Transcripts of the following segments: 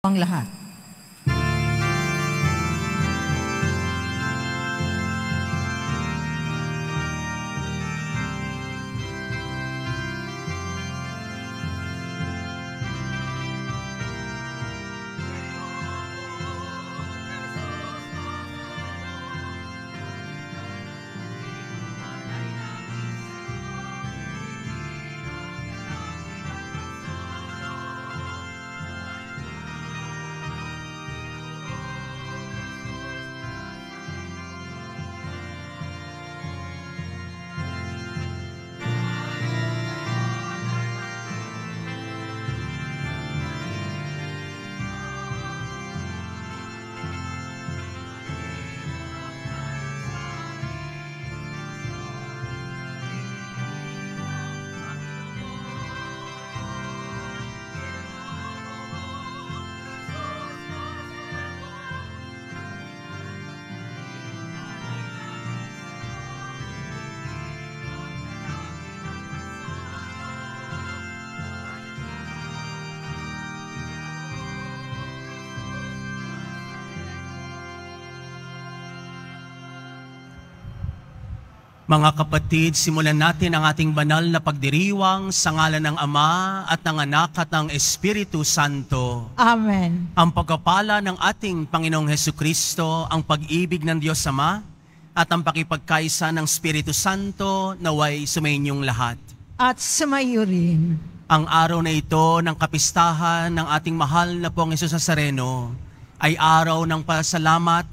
ang lahat. Mga kapatid, simulan natin ang ating banal na pagdiriwang sa ngalan ng Ama at ng Anak at ng Espiritu Santo. Amen. Ang pagpapala ng ating Panginoong Hesukristo, ang pag-ibig ng Diyos Ama, at ang pakipagkaisa ng Espiritu Santo naway sumainyong lahat. At sumayo rin. Ang araw na ito ng kapistahan ng ating mahal na Pong Hesus Nazareno ay araw ng pasalamat,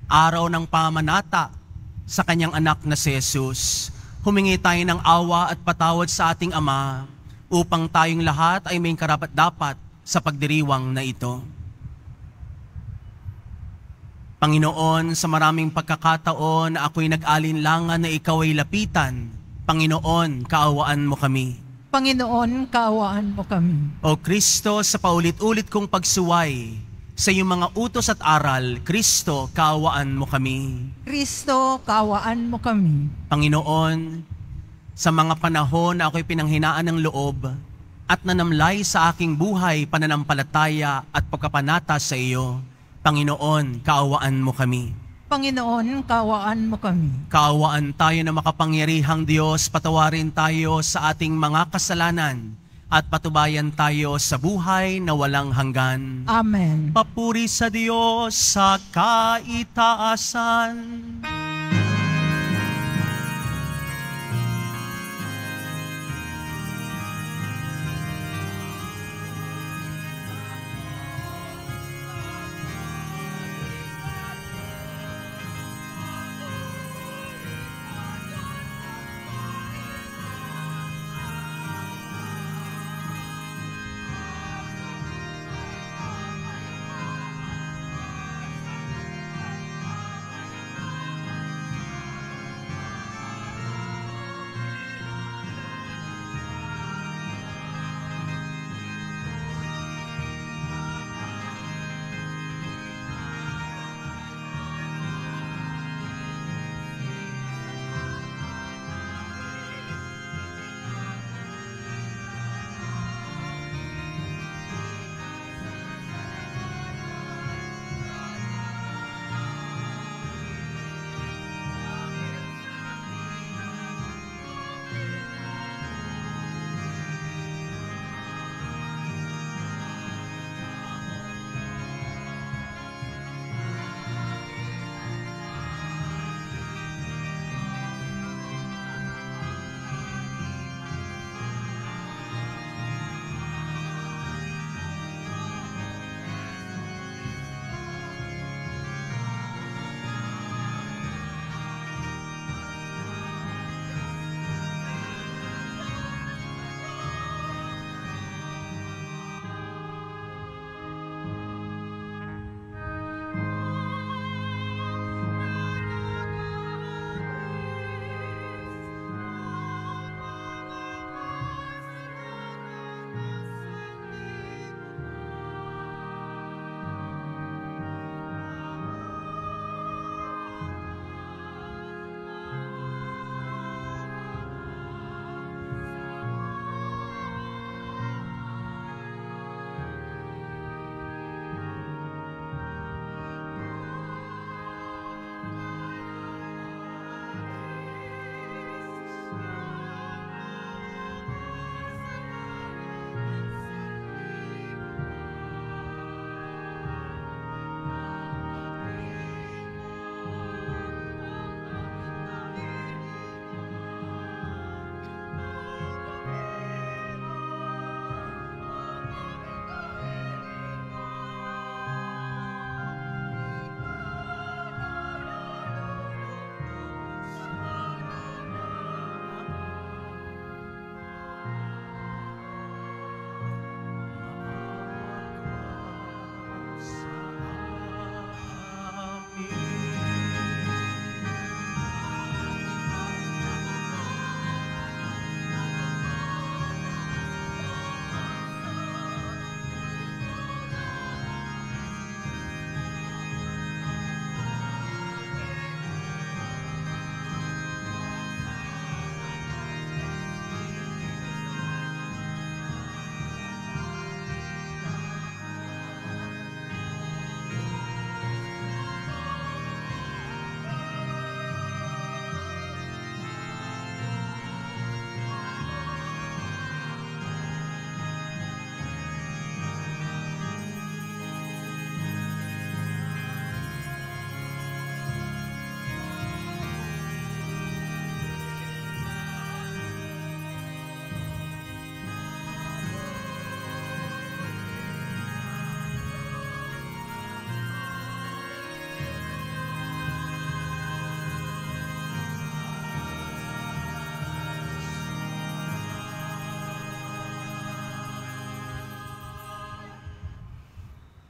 araw ng pamanata sa kanyang anak na si Jesus. Humingi tayo ng awa at patawad sa ating Ama upang tayong lahat ay may karapat-dapat sa pagdiriwang na ito. Panginoon, sa maraming pagkakataon na ako'y nag-alinlangan na ikaw ay lapitan. Panginoon, kaawaan mo kami. Panginoon, kaawaan mo kami. O Kristo, sa paulit-ulit kong pagsuway sa iyong mga utos at aral, Kristo, kaawaan mo kami. Kristo, kaawaan mo kami. Panginoon, sa mga panahon na ako'y pinanghinaan ng loob at nanamlay sa aking buhay, pananampalataya at pagkapanata sa iyo, Panginoon, kaawaan mo kami. Panginoon, kaawaan mo kami. Kaawaan tayo na makapangyarihang Diyos, patawarin tayo sa ating mga kasalanan at patubayan tayo sa buhay na walang hanggan. Amen. Papuri sa Diyos sa kaitaasan.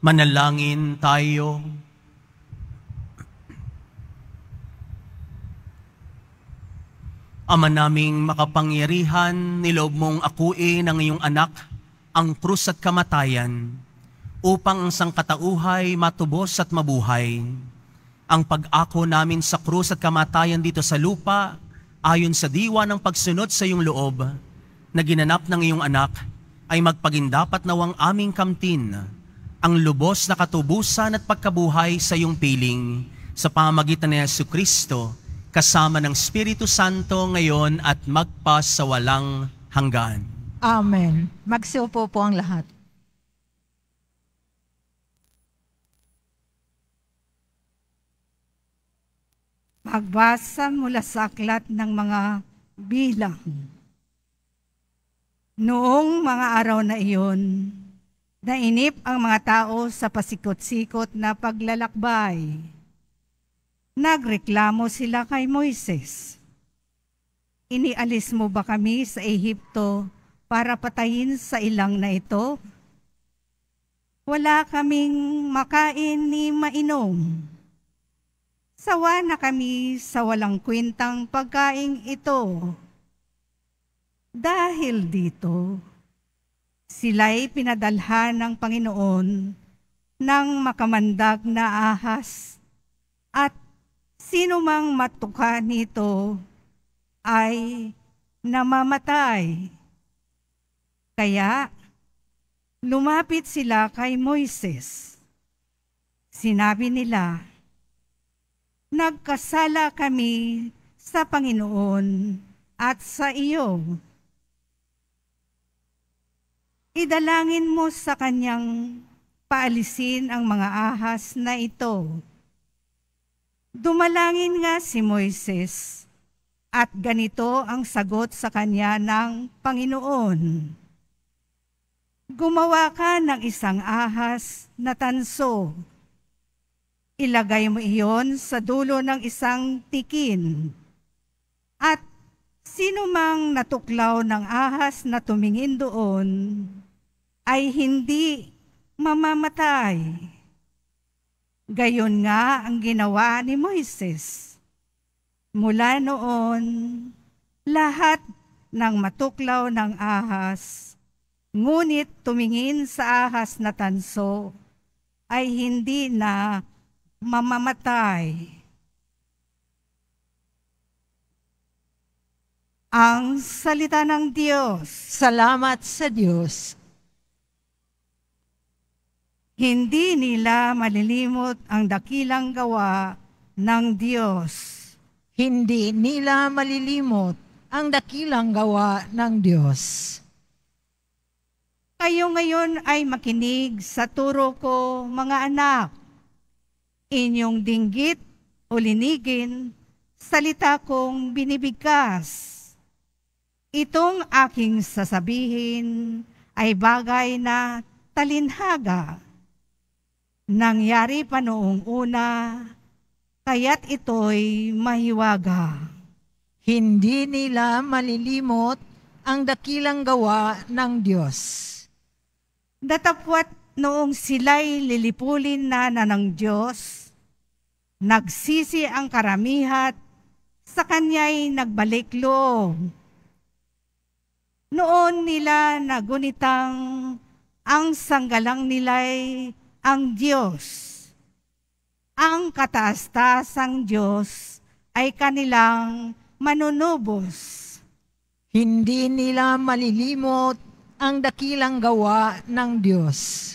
Manalangin tayo. Ama naming makapangyarihan, niloob mong akuin ang iyong anak, ang krus at kamatayan, upang ang sangkatauhay matubos at mabuhay. Ang pag-ako namin sa krus at kamatayan dito sa lupa, ayon sa diwa ng pagsunod sa iyong loob, na ginanap ng iyong anak, ay magpagindapat nawang aming kamtin, ang lubos na katubusan at pagkabuhay sa iyong piling, sa pamamagitan ni Jesucristo, kasama ng Espiritu Santo ngayon at magpasawalang hanggan. Amen. Magsiupo po ang lahat. Magbasa mula sa aklat ng mga bilang. Noong mga araw na iyon, nainip ang mga tao sa pasikot-sikot na paglalakbay. Nagreklamo sila kay Moises. Inialis mo ba kami sa Ehipto para patayin sa ilang na ito? Wala kaming makain ni mainom. Sawa na kami sa walang kwentang pagkaing ito. Dahil dito, sila'y pinadalhan ng Panginoon ng makamandag na ahas at sino mang matuka nito ay namamatay. Kaya lumapit sila kay Moises. Sinabi nila, nagkasala kami sa Panginoon at sa iyo. Idalangin mo sa kanyang paalisin ang mga ahas na ito. Dumalangin nga si Moises at ganito ang sagot sa kanya ng Panginoon. Gumawa ka ng isang ahas na tanso. Ilagay mo iyon sa dulo ng isang tikin. At sino mang natuklaw ng ahas na tumingin doon ay hindi mamamatay. Gayon nga ang ginawa ni Moises. Mula noon, lahat ng matuklaw ng ahas, ngunit tumingin sa ahas na tanso, ay hindi na mamamatay. Ang salita ng Diyos. Salamat sa Diyos. Hindi nila malilimot ang dakilang gawa ng Diyos. Hindi nila malilimot ang dakilang gawa ng Diyos. Kayo ngayon ay makinig sa turo ko, mga anak. Inyong dinggit o linigin, salita kong binibigkas. Itong aking sasabihin ay bagay na talinhaga. Nangyari pa noong una, kaya't ito'y mahiwaga. Hindi nila malilimot ang dakilang gawa ng Diyos. Datapwat noong sila'y lilipulin na ng Diyos, nagsisi ang karamihat, sa Kanya'y nagbalik loob. Noon nila nagunitang ang sanggalang nila'y ang Diyos. Ang kataas-taasang Diyos ay kanilang manunubos. Hindi nila malilimot ang dakilang gawa ng Diyos.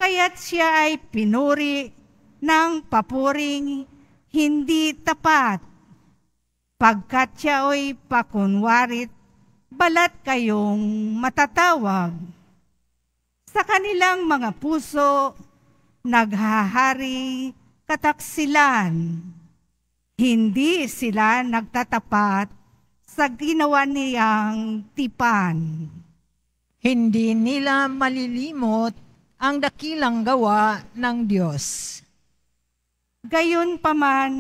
Kaya't siya ay pinuri ng papuring hindi tapat, pagkat siya ay pakunwarit, balat kayong matatawag. Sa kanilang mga puso, naghahari kataksilan. Hindi sila nagtatapat sa ginawa niyang tipan. Hindi nila malilimot ang dakilang gawa ng Diyos. Gayon paman,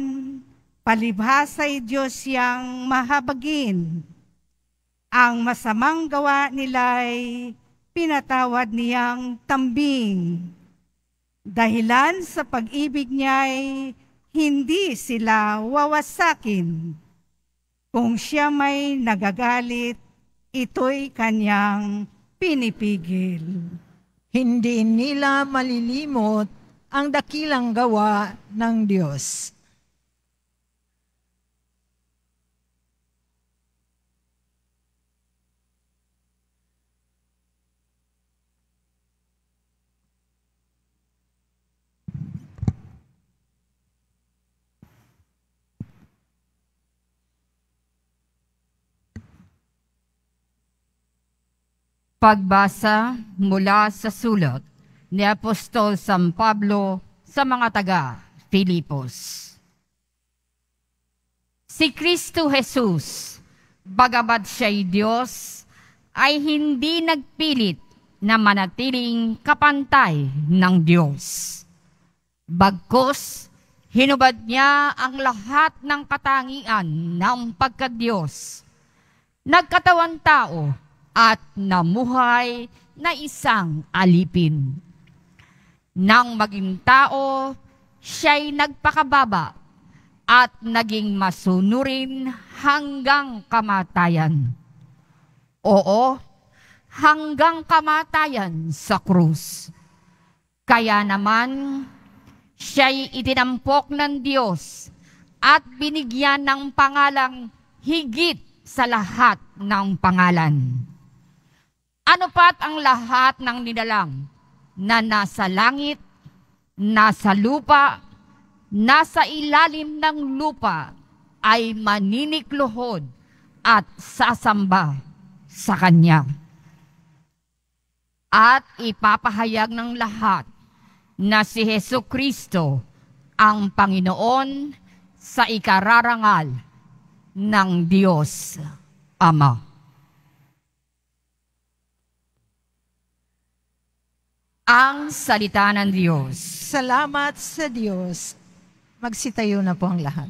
palibhasa'y Diyos yang mahabagin. Ang masamang gawa nila'y pinatawad niyang tambing. Dahilan sa pag-ibig niya'y hindi sila wawasakin. Kung siya may nagagalit, ito'y kanyang pinipigil. Hindi nila malilimot ang dakilang gawa ng Diyos. Pagbasa mula sa sulat ni Apostol San Pablo sa mga taga-Filipos. Si Kristo Jesus, bagamat siya'y Diyos, ay hindi nagpilit na manatiling kapantay ng Diyos. Bagkus, hinubad niya ang lahat ng katangian ng pagka-Diyos. Nagkatawan tao at namuhay na isang alipin. Nang maging tao, siya'y nagpakababa at naging masunurin hanggang kamatayan. Oo, hanggang kamatayan sa krus. Kaya naman, siya'y itinampok ng Diyos at binigyan ng pangalang higit sa lahat ng pangalan. Ano pat ang lahat ng nilalang na nasa langit, nasa lupa, nasa ilalim ng lupa ay maninikluhod at sasamba sa Kanya. At ipapahayag ng lahat na si Jesucristo ang Panginoon sa ikararangal ng Diyos Ama. Ang salita ng Diyos. Salamat sa Diyos. Magsitayo na po ang lahat.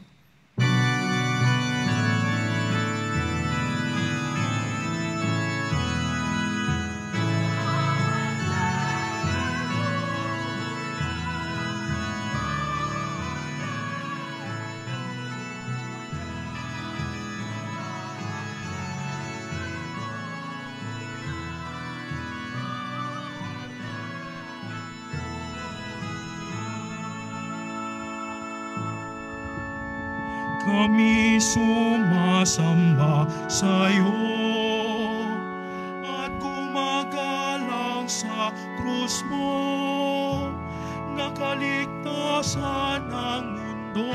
Kami sumasamba sa'yo at gumagalang sa krus mo, nakaligtasan ng mundo.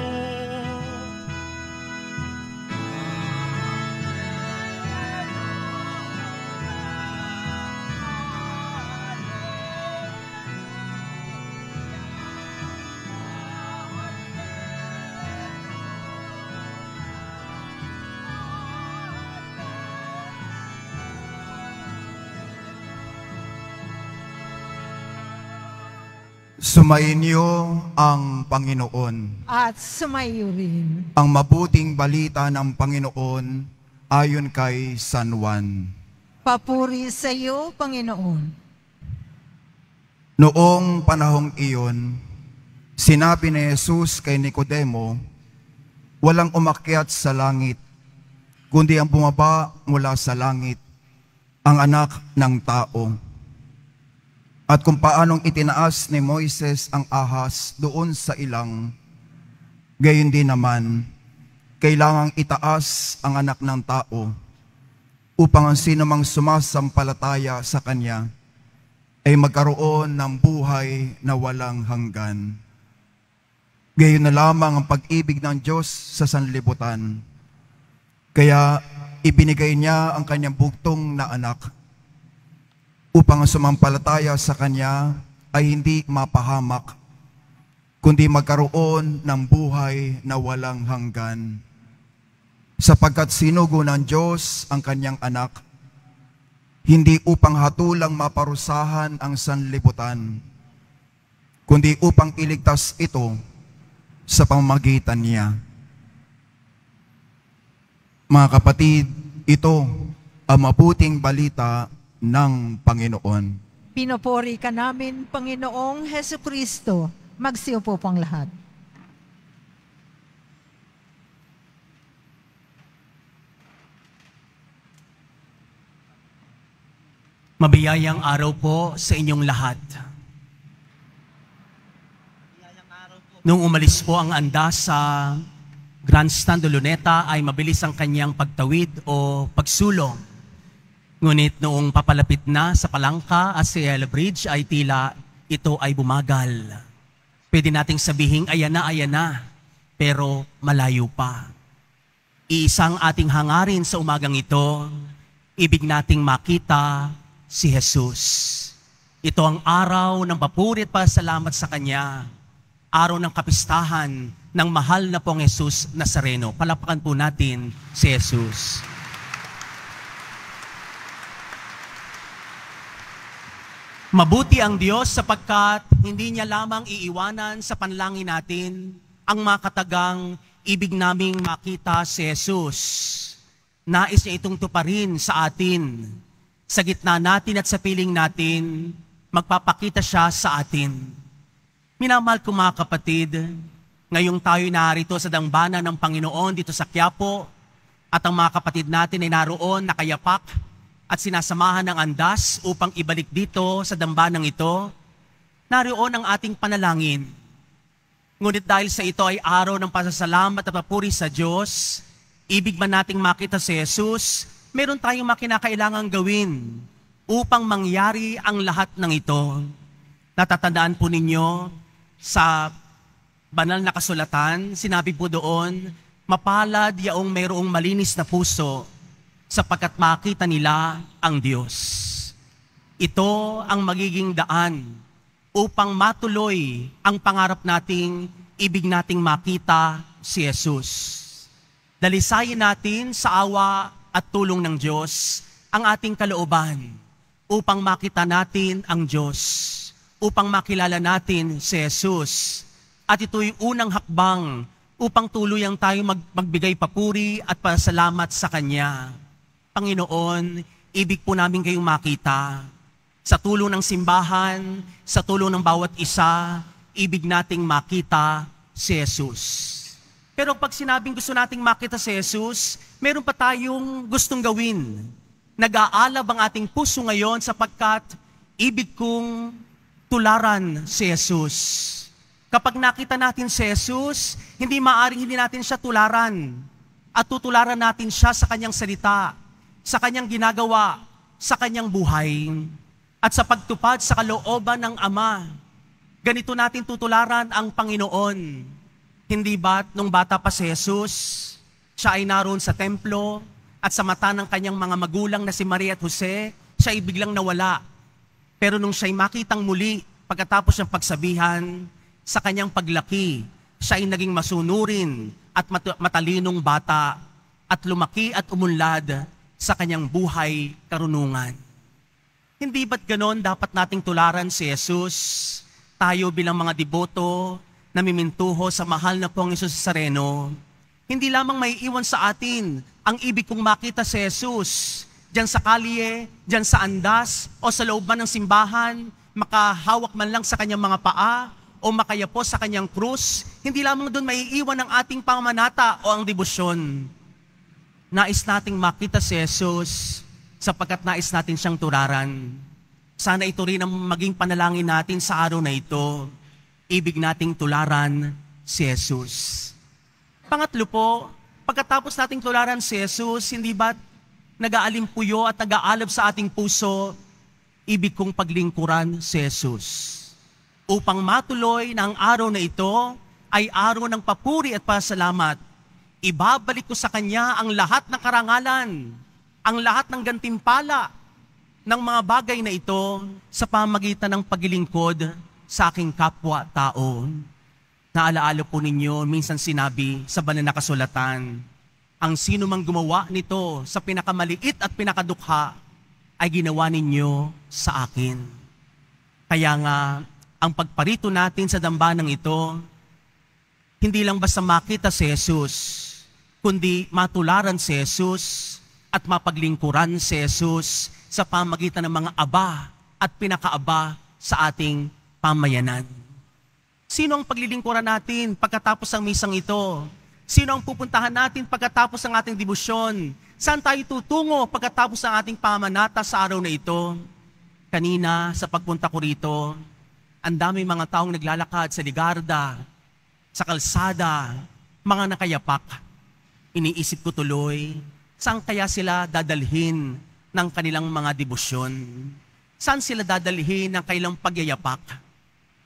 Sumainyo ang Panginoon. At sumayo rin. Ang mabuting balita ng Panginoon ayon kay San Juan. Papuri sa iyo, Panginoon. Noong panahong iyon, sinabi ni Jesus kay Nicodemo, walang umakyat sa langit, kundi ang bumaba mula sa langit, ang anak ng tao. At kung paanong itinaas ni Moises ang ahas doon sa ilang, gayon din naman, kailangang itaas ang anak ng tao upang ang sino mang sumasampalataya sa Kanya ay magkaroon ng buhay na walang hanggan. Gayon na lamang ang pag-ibig ng Diyos sa sanlibutan. Kaya ibinigay niya ang Kanyang bugtong na anak upang ang sumampalataya sa Kanya ay hindi mapahamak, kundi magkaroon ng buhay na walang hanggan. Sapagkat sinugo ng Diyos ang Kanyang anak, hindi upang hatulang maparusahan ang sanlibutan, kundi upang iligtas ito sa pamamagitan niya. Mga kapatid, ito ang mabuting balita ng Panginoon. Pinupuri ka namin, Panginoong Hesu Kristo. Magsiupo pong lahat. Mabiyayang araw po sa inyong lahat. Nung umalis po ang andas sa Grandstand de Luneta ay mabilis ang kanyang pagtawid o pagsulong. Ngunit noong papalapit na sa Palangka at Cielo Bridge ay tila ito ay bumagal. Pwede nating sabihing ayan na, pero malayo pa. Iisang ating hangarin sa umagang ito, ibig nating makita si Jesus. Ito ang araw ng papuri at pasalamat sa Kanya. Araw ng kapistahan ng mahal na pong Jesus Nazareno. Palakpakan po natin si Jesus. Mabuti ang Diyos sapagkat hindi niya lamang iiwanan sa panalangin natin ang makatagang ibig naming makita si Jesus. Nais niya itong tuparin sa atin. Sa gitna natin at sa piling natin, magpapakita siya sa atin. Minamahal ko mga kapatid, ngayong tayo narito sa dambana ng Panginoon dito sa Quiapo at ang mga kapatid natin ay naroon nakayapak at sinasamahan ng andas upang ibalik dito sa dambanang ito, naroon ang ating panalangin. Ngunit dahil sa ito ay araw ng pasasalamat at papuri sa Diyos, ibig man nating makita si Jesus, meron tayong makinakailangang gawin upang mangyari ang lahat ng ito. Natatandaan po ninyo sa banal na kasulatan, sinabi po doon, mapalad yaong mayroong malinis na puso sapagkat makita nila ang Diyos. Ito ang magiging daan upang matuloy ang pangarap nating ibig nating makita si Jesus. Dalisayin natin sa awa at tulong ng Diyos ang ating kalooban upang makita natin ang Diyos, upang makilala natin si Jesus. At ito'y unang hakbang upang tuluyang tayo magbigay papuri at pasalamat sa Kanya. Panginoon, ibig po namin kayong makita. Sa tulong ng simbahan, sa tulong ng bawat isa, ibig nating makita si Jesus. Pero pag sinabing gusto nating makita si Jesus, meron pa tayong gustong gawin. Nag-aalab ang ating puso ngayon sapagkat ibig kong tularan si Jesus. Kapag nakita natin si Jesus, hindi maaring hindi natin siya tularan. At tutularan natin siya sa kanyang salita, sa kanyang ginagawa, sa kanyang buhay, at sa pagtupad sa kalooban ng Ama. Ganito natin tutularan ang Panginoon. Hindi ba't nung bata pa si Jesus, siya ay naroon sa templo at sa mata ng kanyang mga magulang na si Maria at Jose, siya ay biglang nawala. Pero nung siya'y makitang muli, pagkatapos ng pagsabihan, sa kanyang paglaki, siya ay naging masunurin at matalinong bata at lumaki at umunlad sa kanyang buhay karunungan. Hindi ba't ganon dapat nating tularan si Jesus? Tayo bilang mga deboto, namimintuho sa mahal na pong Jesus Nazareno, hindi lamang may iwan sa atin ang ibig kong makita si Jesus diyan sa kalye, diyan sa andas, o sa loob man ng simbahan, makahawak man lang sa kanyang mga paa, o makayapo sa kanyang krus, hindi lamang doon may iwan ang ating pamamanata o ang debosyon. Nais nating makita si Jesus sapagkat nais natin siyang tularan. Sana ito rin ang maging panalangin natin sa araw na ito. Ibig nating tularan si Jesus. Pangatlo po, pagkatapos nating tularan si Jesus, hindi ba't nag-aalimpuyo at nag-aalab sa ating puso, ibig kong paglingkuran si Jesus. Upang matuloy na ang araw na ito ay araw ng papuri at pasalamat, ibabalik ko sa Kanya ang lahat ng karangalan, ang lahat ng gantimpala ng mga bagay na ito sa pamagitan ng paglilingkod sa aking kapwa-tao. Naalaala po ninyo, minsan sinabi sa banal na kasulatan, ang sino mang gumawa nito sa pinakamaliit at pinakadukha ay ginawa ninyo sa akin. Kaya nga, ang pagparito natin sa dambanang ito, hindi lang basta makita si Jesus, kundi matularan si Jesus at mapaglingkuran si Jesus sa pamagitan ng mga aba at pinakaaba sa ating pamayanan. Sino ang paglilingkuran natin pagkatapos ng misang ito? Sino ang pupuntahan natin pagkatapos ng ating debosyon? Saan tayo tutungo pagkatapos ng ating pamanata sa araw na ito? Kanina, sa pagpunta ko rito, ang daming mga taong naglalakad sa ligarda, sa kalsada, mga nakayapak. Iniisip ko tuloy, saan kaya sila dadalhin ng kanilang mga debosyon? Saan sila dadalhin ng kailang pagyayapak?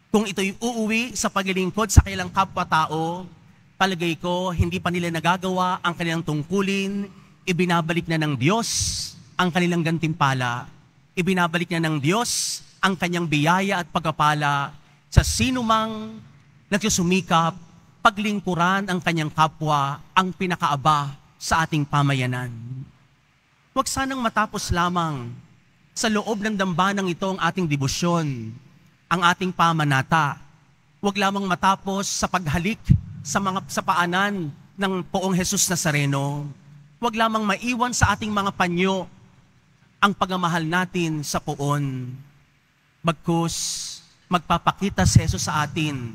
Kung ito'y uuwi sa paglilingkod sa kailang kapwa-tao, palagay ko hindi pa nila nagagawa ang kanilang tungkulin, ibinabalik na ng Diyos ang kanilang gantimpala. Ibinabalik na ng Diyos ang kanyang biyaya at pagpapala sa sinumang nagsusumikap, paglingkuran ang kanyang kapwa, ang pinakaaba sa ating pamayanan. Huwag sanang matapos lamang sa loob ng dambanang ito ang ating debosyon, ang ating pamanata. Huwag lamang matapos sa paghalik sa paanan ng Poong Jesus Nazareno. Huwag lamang maiwan sa ating mga panyo ang pagmamahal natin sa poon. Bagkus, magpapakita si Jesus sa atin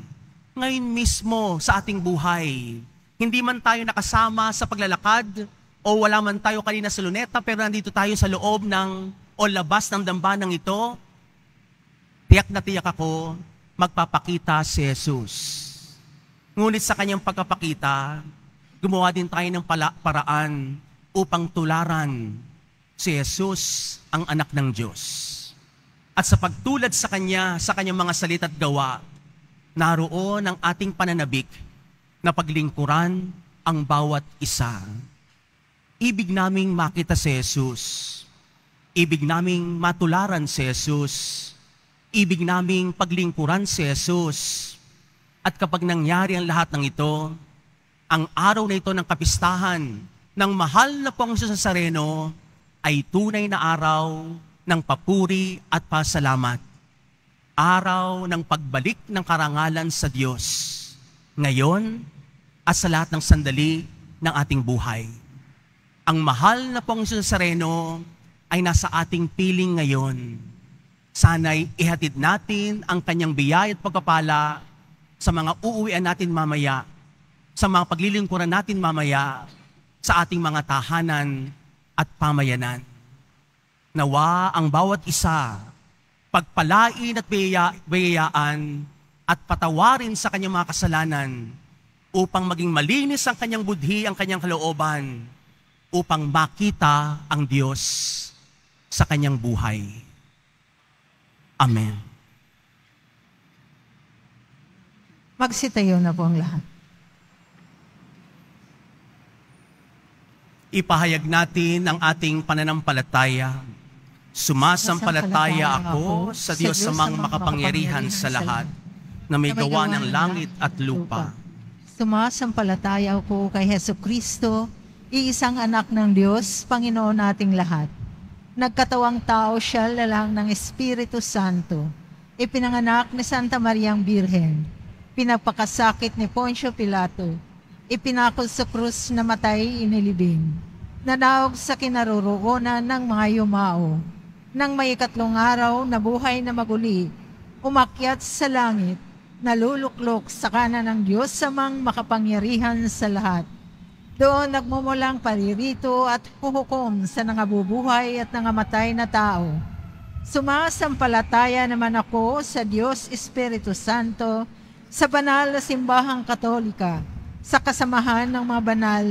ngayon mismo sa ating buhay. Hindi man tayo nakasama sa paglalakad o wala man tayo kanina sa luneta, pero nandito tayo sa loob o labas ng dambanang ito, tiyak na tiyak ako, magpapakita si Jesus. Ngunit sa kanyang pagpapakita, gumawa din tayo ng paraan upang tularan si Jesus, ang anak ng Diyos. At sa pagtulad sa Kanya, sa Kanyang mga salita at gawa, naroon ang ating pananabik na paglingkuran ang bawat isa. Ibig naming makita si Jesus. Ibig naming matularan si Jesus. Ibig naming paglingkuran si Jesus. At kapag nangyari ang lahat ng ito, ang araw na ito ng kapistahan ng mahal na Poong Jesus Nazareno ay tunay na araw ng papuri at pasalamat. Araw ng pagbalik ng karangalan sa Diyos. Ngayon at sa lahat ng sandali ng ating buhay. Ang mahal na Poong Jesus Nazareno ay nasa ating piling ngayon. Sana'y ihatid natin ang kanyang biyaya at pagpapala sa mga uuwian natin mamaya, sa mga paglilingkuran natin mamaya, sa ating mga tahanan at pamayanan. Nawa ang bawat isa, pagpalain at biyayaan at patawarin sa kanyang mga kasalanan upang maging malinis ang kanyang budhi, ang kanyang kalooban, upang makita ang Diyos sa kanyang buhay. Amen. Magsitayo na po ang lahat. Ipahayag natin ang ating pananampalataya. Sumasampalataya ako sa Diyos amang makapangyarihan sa lahat, na may gawa ng langit at lupa. Sumasampalataya ako kay Jesucristo, iisang anak ng Diyos, Panginoon nating lahat. Nagkatawang tao siya, lalang ng Espiritu Santo. Ipinanganak ni Santa Mariang Birhen. Pinagpakasakit ni Poncio Pilato. Ipinakol sa krus na matay inilibing. Nanaog sa kinaroroonan ng mga yumao. Nang may ikatlong araw na buhay na maguli, umakyat sa langit, naluluklok sa kanan ng Diyos amang makapangyarihan sa lahat. Doon nagmumulang paririto at huhukom sa nangabubuhay at nangamatay na tao. Sumasampalataya naman ako sa Diyos Espiritu Santo, sa banal na simbahang katolika, sa kasamahan ng mga banal,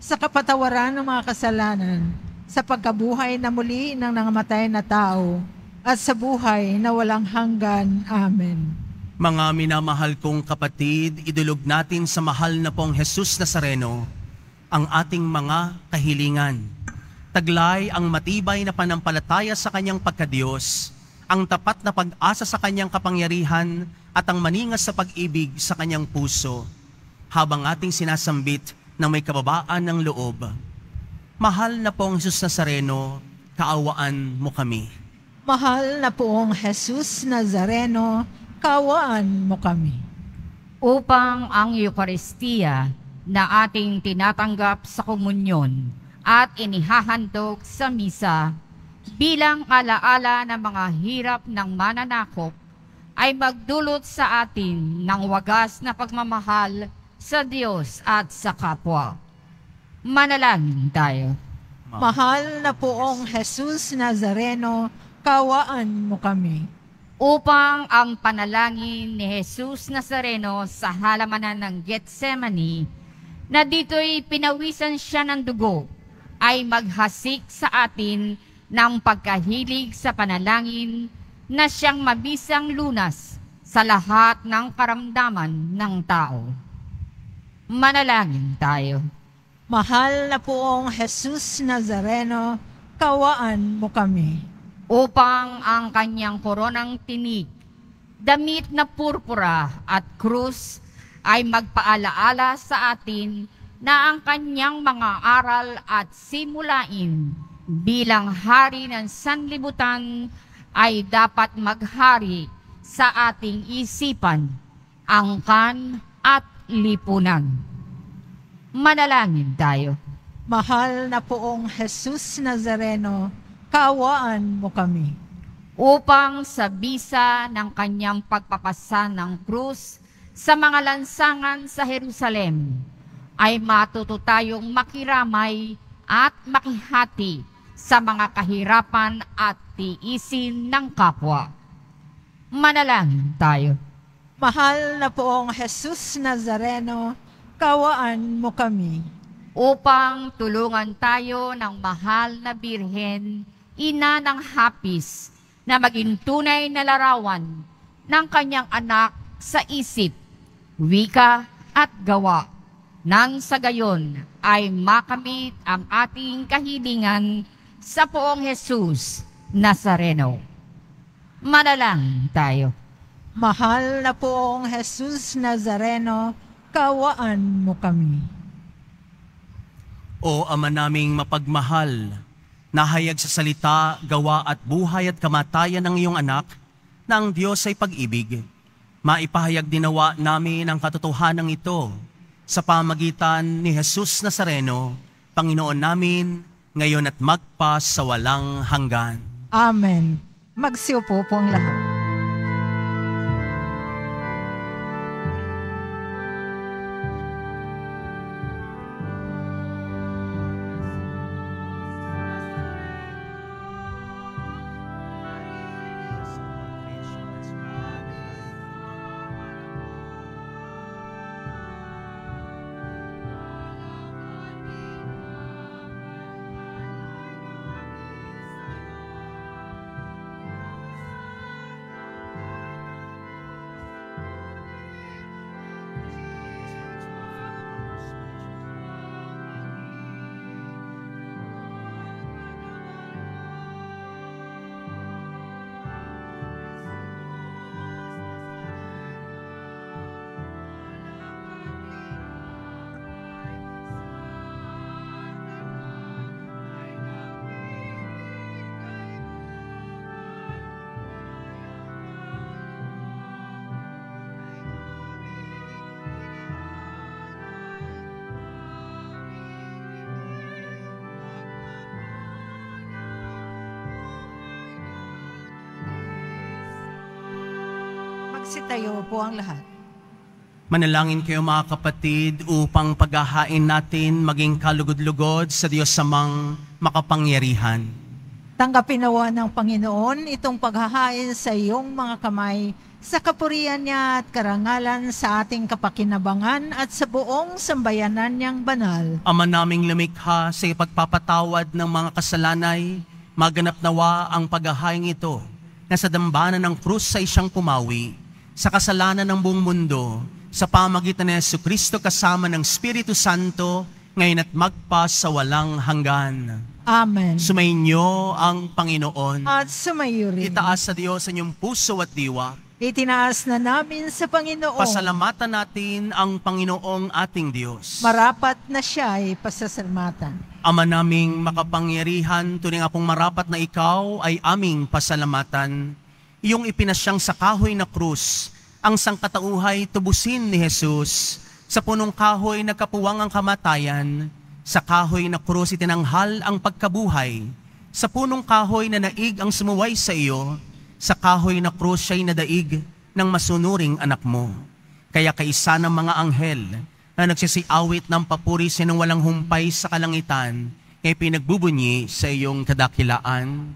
sa kapatawaran ng mga kasalanan, sa pagkabuhay na muli ng nangamatay na tao, at sa buhay na walang hanggan. Amen. Mga minamahal kong kapatid, idulog natin sa mahal na Poong Jesus Nazareno ang ating mga kahilingan. Taglay ang matibay na panampalataya sa kanyang pagkadiyos, ang tapat na pag-asa sa kanyang kapangyarihan at ang maningas sa pag-ibig sa kanyang puso, habang ating sinasambit na may kababaan ng loob. Mahal na Poong Jesus Nazareno, kaawaan mo kami. Mahal na Poong Jesus Nazareno, kaawaan mo kami. Upang ang Eucharistia na ating tinatanggap sa komunyon at inihahandog sa misa, bilang alaala ng mga hirap ng mananakop, ay magdulot sa atin ng wagas na pagmamahal sa Diyos at sa kapwa. Manalangin tayo. Mahal na poong Jesus Nazareno, kawaan mo kami. Upang ang panalangin ni Jesus Nazareno sa halamanan ng Getsemani, na dito'y pinawisan siya ng dugo, ay maghasik sa atin ng pagkahilig sa panalangin na siyang mabisang lunas sa lahat ng karamdaman ng tao. Manalangin tayo. Mahal na poong Jesus Nazareno, kawaan mo kami. Upang ang kanyang koronang tinig, damit na purpura at krus ay magpaalaala sa atin na ang kanyang mga aral at simulain bilang hari ng sanlibutan ay dapat maghari sa ating isipan, angkan at lipunan. Manalangin tayo. Mahal na poong Jesus Nazareno, kawaan mo kami. Upang sa bisa ng kanyang pagpapasa ng krus sa mga lansangan sa Jerusalem, ay matuto tayong makiramay at makihati sa mga kahirapan at tiisin ng kapwa. Manalangin tayo. Mahal na poong Jesus Nazareno, kawaan mo kami. Upang tulungan tayo ng mahal na Birhen, ina ng hapis, na maging tunay na larawan ng kanyang anak sa isip, wika at gawa, nang sa gayon ay makamit ang ating kahilingan sa poong Jesus Nazareno. Manalangin tayo. Mahal na poong Jesus Nazareno, kawaan mo kami. O Ama naming mapagmahal, nahayag sa salita, gawa at buhay at kamatayan ng iyong anak, na ang Diyos ay pag-ibig. Maipahayag dinawa namin ang katotohanan ito sa pamagitan ni Jesus Nazareno, Panginoon namin, ngayon at magpa sa walang hanggan. Amen. Magsiupo po ang lahat. Magsitayo po ang lahat. Manalangin kayo mga kapatid upang paghahain natin maging kalugod-lugod sa Diyos samang makapangyarihan. Tanggapin nawa ng Panginoon itong paghahain sa iyong mga kamay sa kapurihan niya at karangalan sa ating kapakinabangan at sa buong sambayanan niyang banal. Ama naming lumikha sa ipagpapatawad ng mga kasalanay, maganap nawa ang paghahain ito na sa dambana ng krus sa siyang pumawi, sa kasalanan ng buong mundo, sa pamagitan ni Jesucristo kasama ng Espiritu Santo, ngayon at magpa sa walang hanggan. Amen. Sumainyo ang Panginoon. At sumayo rin. Itaas sa Diyos ang inyong puso at diwa. Itinaas na namin sa Panginoon. Pasalamatan natin ang Panginoong ating Diyos. Marapat na siya ay pasasalamatan. Ama naming makapangyarihan, tunay nga pong marapat na ikaw ay aming pasalamatan. Iyong ipinasyang sa kahoy na krus, ang sangkatauhay tubusin ni Jesus. Sa punong kahoy nagkapuwang ang kamatayan, sa kahoy na krus itinanghal ang pagkabuhay. Sa punong kahoy na naig ang sumuway sa iyo, sa kahoy na krus siya'y nadaig ng masunuring anak mo. Kaya kaisa ng mga anghel na nagsisiawit ng papuri sinang walang humpay sa kalangitan, kay pinagbubunyi sa iyong kadakilaan.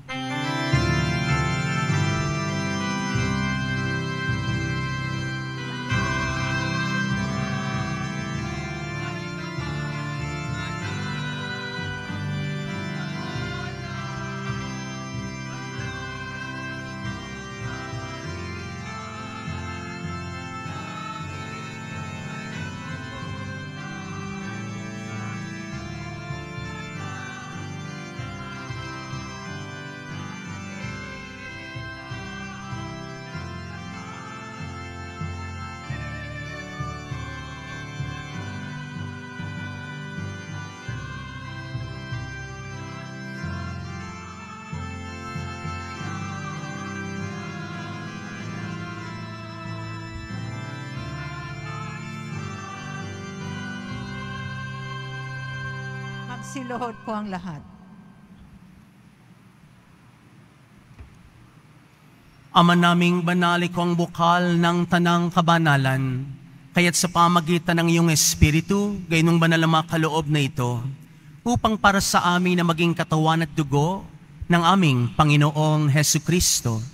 Magsiluhod po ang lahat. Ama naming banal, ikaw ang bukal ng tanang kabanalan, kaya't sa pamagitan ng iyong Espiritu, gayon banal na mga kaloob na ito, upang para sa amin na maging katawan at dugo ng aming Panginoong Hesukristo.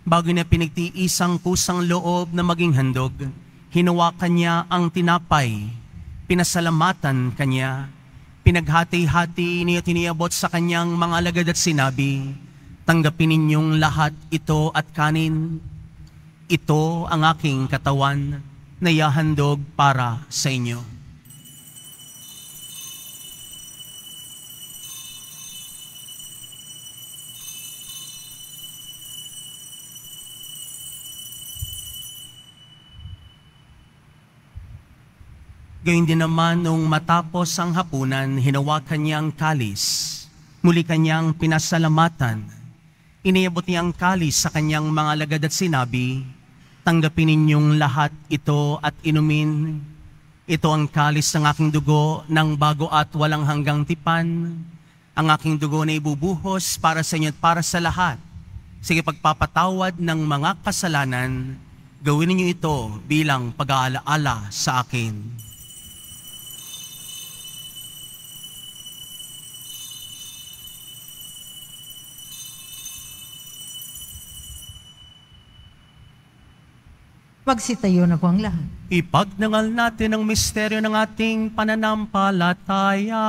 Bago na pinagtiisang pusang loob na maging handog, hinawakan niya ang tinapay, pinasalamatan kanya, pinaghati-hati niya tiniabot sa kanyang mga alagad at sinabi, tanggapin ninyong lahat ito at kanin. Ito ang aking katawan na ihahandog para sa inyo. Gayun din naman nung matapos ang hapunan, hinawakan niya ang kalis. Muli kanyang pinasalamatan. Iniabot niya ang kalis sa kanyang mga alagad at sinabi, tanggapin ninyong lahat ito at inumin. Ito ang kalis ng aking dugo ng bago at walang hanggang tipan. Ang aking dugo na ibubuhos para sa inyo at para sa lahat. Sige pagpapatawad ng mga kasalanan, gawin ninyo ito bilang pag-aalaala sa akin. Magsitayo na po ang lahat. Ipagnangal natin ang misteryo ng ating pananampalataya.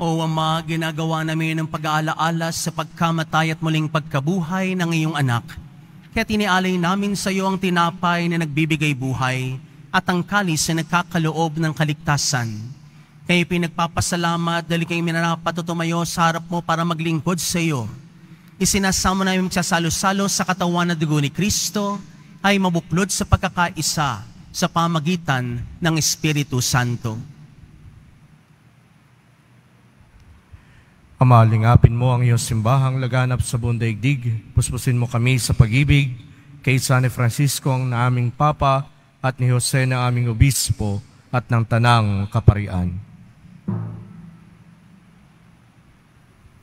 O Ama, ginagawa namin ang pag-aalaala sa pagkamatay at muling pagkabuhay ng iyong anak. Kaya tinialay namin sa iyo ang tinapay na nagbibigay buhay at ang kalis na nagkakaloob ng kaligtasan. Kaya pinagpapasalamat dahil kayo minarapat o tumayo sa harap mo para maglingkod sa iyo. Isinasamo namin magsasalo-salo sa katawan na dugo ni Kristo ay mabuklod sa pagkakaisa sa pamagitan ng Espiritu Santo. Ama, lingapin mo ang iyong simbahang laganap sa buong daigdig. Puspusin mo kami sa pag-ibig kay San Francisco ang naaming Papa at ni Jose na aming Obispo at ng Tanang Kaparian.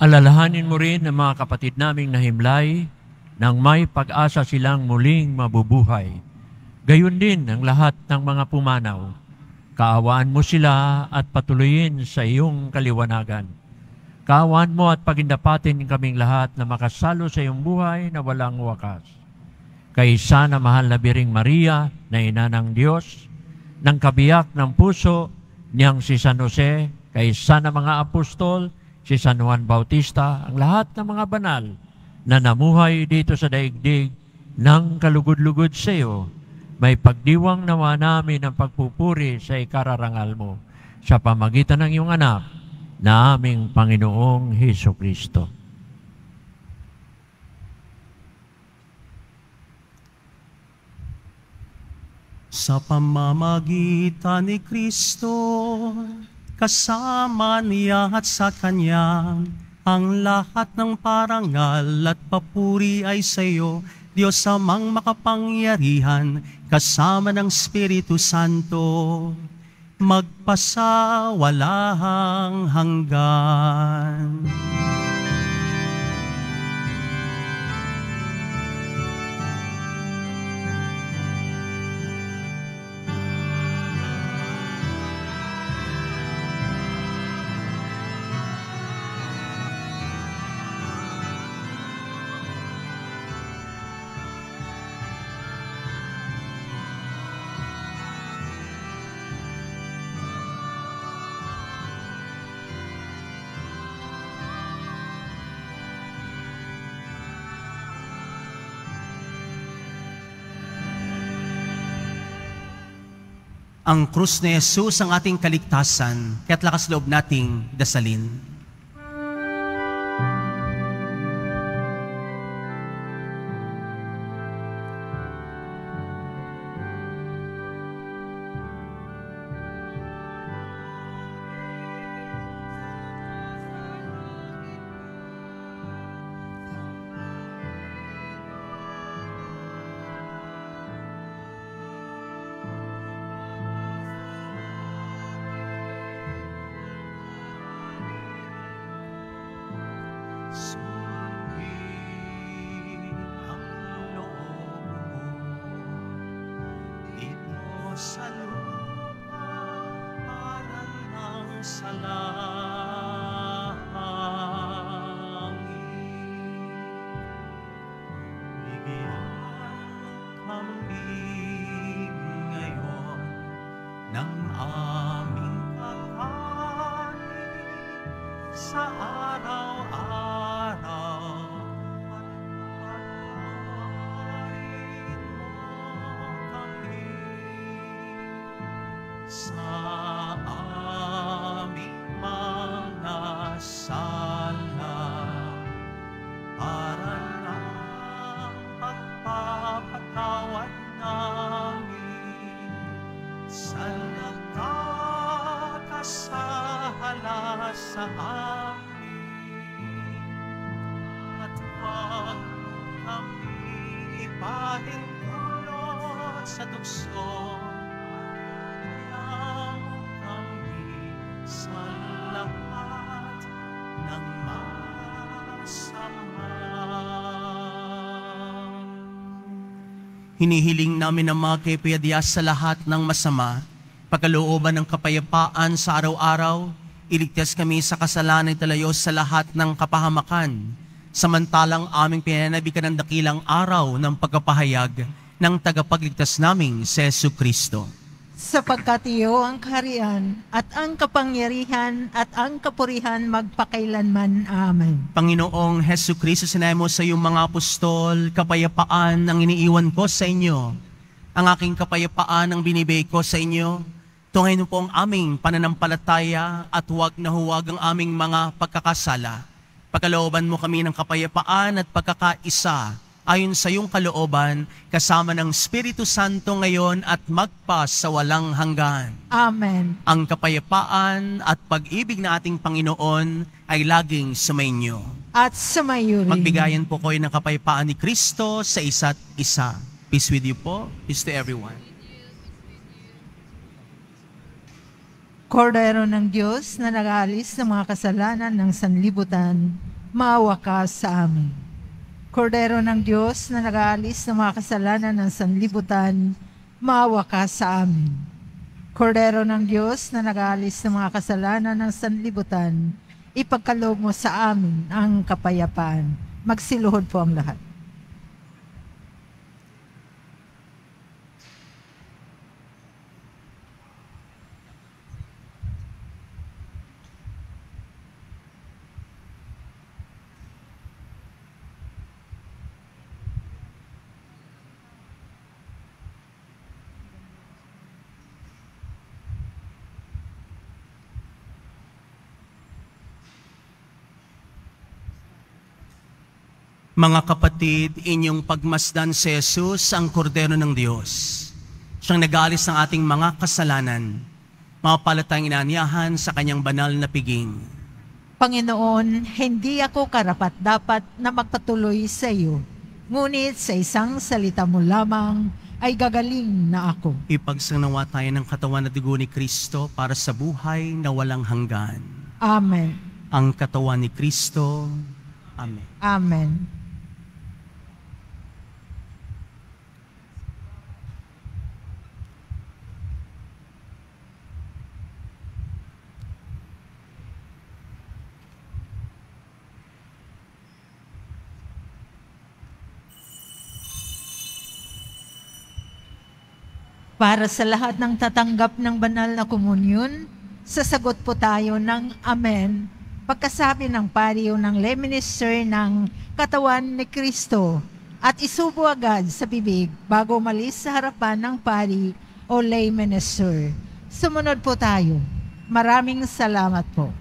Alalahanin mo rin ang mga kapatid naming nahimlay nang may pag-asa silang muling mabubuhay. Gayon din ang lahat ng mga pumanaw. Kaawaan mo sila at patuloyin sa iyong kaliwanagan. Kaawaan mo at pagindapatin kaming lahat na makasalo sa iyong buhay na walang wakas. Kaysa na mahal na Biring Maria, na ina ng Diyos, ng kabiyak ng puso niyang si San Jose, kaysa na mga apostol, si San Juan Bautista, ang lahat ng mga banal na namuhay dito sa daigdig ng kalugod-lugod sa iyo, may pagdiwang nawa namin ang pagpupuri sa ikararangal mo sa pamagitan ng iyong anak na aming Panginoong Heso Kristo. Sa pamamagitan ni Kristo, kasama niya at sa Kanya, ang lahat ng parangal at papuri ay sa iyo, Diyos Amang makapangyarihan, kasama ng Espiritu Santo, magpasawalahang hanggan. Ang krus ni Jesus ang ating kaligtasan, kaya't lakas loob nating dasalin. Hinihiling namin ang mga kaypayadiyas sa lahat ng masama, pagkalooban ng kapayapaan sa araw-araw, iligtas kami sa kasalanan at talayo sa lahat ng kapahamakan, samantalang aming pinanabikan ng dakilang araw ng pagkapahayag ng tagapagligtas naming si Jesu Kristo. Sapagkat iyo ang kaharian at ang kapangyarihan at ang kapurihan magpakailanman. Amen. Panginoong Hesu Kristo, sinabi mo sa iyong mga apostol, kapayapaan ang iniiwan ko sa inyo. Ang aking kapayapaan ang binibigay ko sa inyo. Tungayin mo po ang aming pananampalataya at huwag na huwag ang aming mga pagkakasala. Pagkalooban mo kami ng kapayapaan at pagkakaisa ayon sa iyong kalooban, kasama ng Espiritu Santo ngayon at sa walang hanggan. Amen. Ang kapayapaan at pag-ibig na ating Panginoon ay laging sumainyo. At sumayo rin. Magbigayan po kayo ng kapayapaan ni Kristo sa isa't isa. Peace with you po. Peace to everyone. Kordero ng Diyos na nag-aalis ng mga kasalanan ng sanlibutan, maawa ka sa amin. Kordero ng Diyos na nag-aalis ng mga kasalanan ng sanlibutan, maawa ka sa amin. Kordero ng Diyos na nag-aalis ng mga kasalanan ng sanlibutan, ipagkaloob mo sa amin ang kapayapaan. Magsiluhod po ang lahat. Mga kapatid, inyong pagmasdan si Jesus, ang kordero ng Diyos. Siyang nag-aalis ng ating mga kasalanan. Mapapalatang inaanyahan sa kanyang banal na piging. Panginoon, hindi ako karapat-dapat na magpatuloy sa iyo. Ngunit sa isang salita mo lamang ay gagaling na ako. Ipagsanawa tayo ng katawan at dugo ni Kristo para sa buhay na walang hanggan. Amen. Ang katawan ni Kristo. Amen. Amen. Para sa lahat ng tatanggap ng banal na komunyon, sasagot po tayo ng Amen pagkasabi ng pariyo ng lay minister ng katawan ni Kristo at isubo agad sa bibig bago umalis sa harapan ng pari o lay minister. Sumunod po tayo. Maraming salamat po.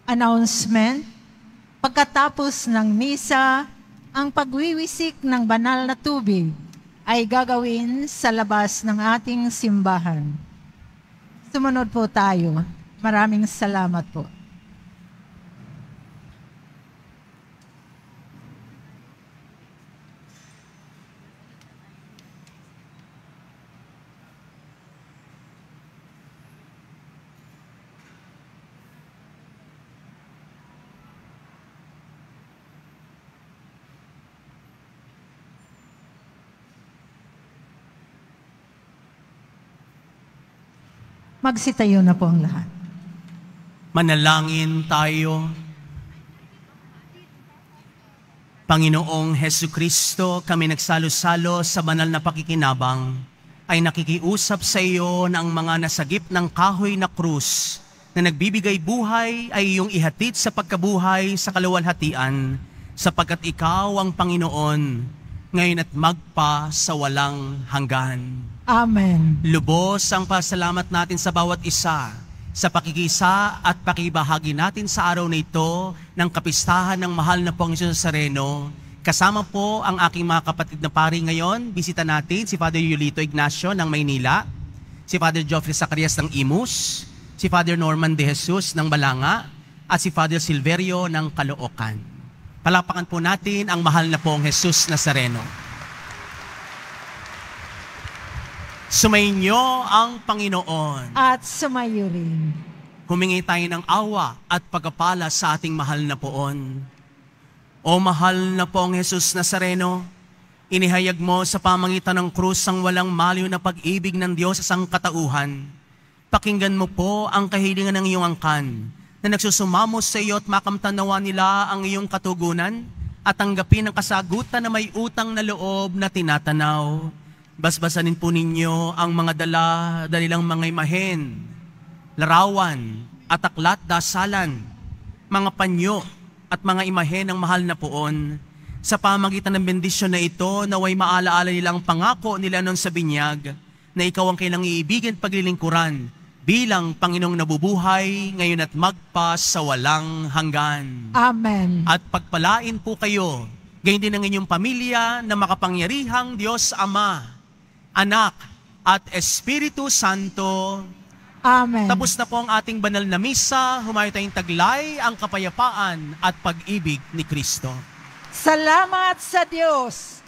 Announcement. Pagkatapos ng misa, ang pagwiwisik ng banal na tubig ay gagawin sa labas ng ating simbahan. Sumunod po tayo. Maraming salamat po. Magsitayo na po ang lahat. Manalangin tayo. Panginoong Hesu Kristo, kami nagsalo-salo sa banal na pakikinabang, ay nakikiusap sa iyo na ang mga nasagip ng kahoy na krus na nagbibigay buhay ay iyong ihatid sa pagkabuhay sa kaluwalhatian, sapagkat ikaw ang Panginoon, ngayon at magpa sa walang hanggan. Amen. Lubos ang pasalamat natin sa bawat isa sa pakikisa at pakibahagi natin sa araw na ito ng kapistahan ng mahal na pong Hesus Nazareno. Kasama po ang aking mga kapatid na pari ngayon. Bisita natin si Father Yulito Ignacio ng Maynila, si Father Geoffrey Zacarias ng Imus, si Father Norman De Jesus ng Balanga, at si Father Silverio ng Caloocan. Palakpakan po natin ang mahal na pong Hesus Nazareno. Sumainyo ang Panginoon. At sumayo rin. Humingi tayo ng awa at pagpapala sa ating mahal na poon. O mahal na poong Hesus Nazareno, inihayag mo sa pamagitan ng krus ang walang maliw na pag-ibig ng Diyos sa sangkatauhan. Pakinggan mo po ang kahilingan ng iyong angkan na nagsusumamo sa iyo at makamtanawa nila ang iyong katugunan at tanggapin ang kasagutan na may utang na loob na tinatanaw. Basbasanin po ninyo ang mga dalilang mga imahen, larawan, at aklat dasalan, mga panyo at mga imahen ng mahal na poon. Sa pamagitan ng bendisyon na ito, naway maalaala nilang pangako nila noon sa binyag na ikaw ang kailang iibigin at paglilingkuran bilang Panginoong nabubuhay ngayon at magpa sa walang hanggan. Amen. At pagpalain po kayo, gayon din ang inyong pamilya na makapangyarihang Diyos Ama, Anak, at Espiritu Santo. Amen. Tapos na po ang ating banal na misa, humayo tayong taglay ang kapayapaan at pag-ibig ni Kristo. Salamat sa Diyos.